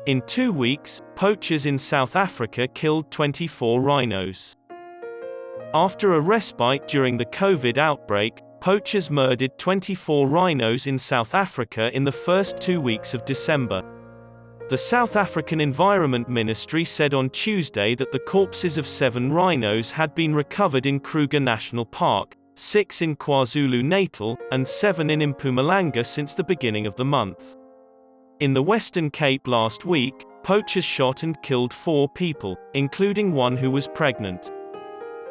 In 2 weeks, poachers in South Africa killed 24 rhinos. After a respite during the COVID outbreak, poachers murdered 24 rhinos in South Africa in the first 2 weeks of December. The South African Environment Ministry said on Tuesday that the corpses of 7 rhinos had been recovered in Kruger National Park, 6 in KwaZulu-Natal, and 7 in Mpumalanga since the beginning of the month. In the Western Cape last week, poachers shot and killed 4 people, including one who was pregnant.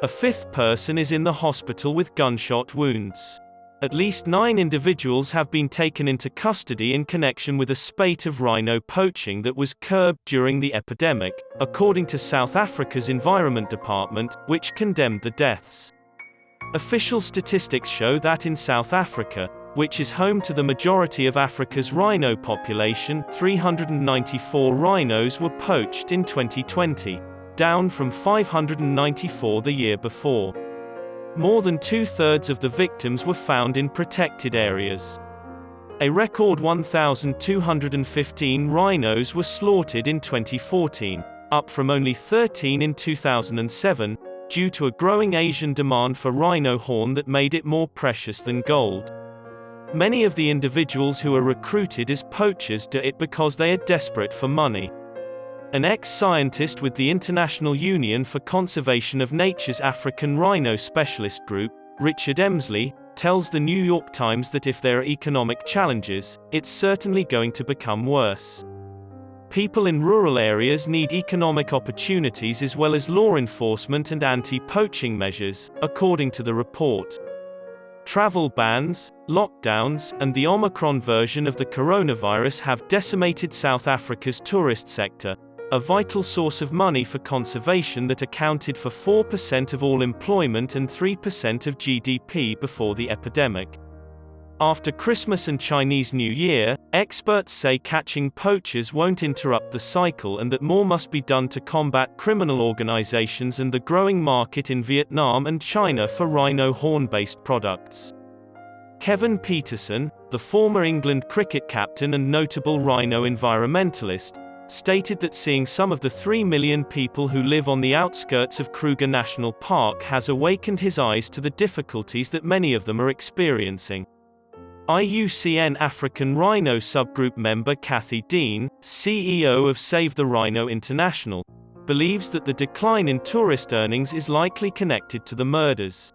A 5th person is in the hospital with gunshot wounds. At least 9 individuals have been taken into custody in connection with a spate of rhino poaching that was curbed during the epidemic, according to South Africa's Environment Department, which condemned the deaths. Official statistics show that in South Africa, which is home to the majority of Africa's rhino population, 394 rhinos were poached in 2020, down from 594 the year before. More than 2/3 of the victims were found in protected areas. A record 1,215 rhinos were slaughtered in 2014, up from only 13 in 2007, due to a growing Asian demand for rhino horn that made it more precious than gold. Many of the individuals who are recruited as poachers do it because they are desperate for money. An ex-scientist with the International Union for Conservation of Nature's African Rhino Specialist Group, Richard Emslie, tells the New York Times that if there are economic challenges, it's certainly going to become worse. People in rural areas need economic opportunities as well as law enforcement and anti-poaching measures, according to the report. Travel bans, lockdowns, and the Omicron version of the coronavirus have decimated South Africa's tourist sector, a vital source of money for conservation that accounted for 4% of all employment and 3% of GDP before the epidemic. After Christmas and Chinese New Year, experts say catching poachers won't interrupt the cycle and that more must be done to combat criminal organizations and the growing market in Vietnam and China for rhino horn-based products. Kevin Peterson, the former England cricket captain and notable rhino environmentalist, stated that seeing some of the 3 million people who live on the outskirts of Kruger National Park has awakened his eyes to the difficulties that many of them are experiencing. IUCN African Rhino subgroup member Kathy Dean, CEO of Save the Rhino International, believes that the decline in tourist earnings is likely connected to the murders.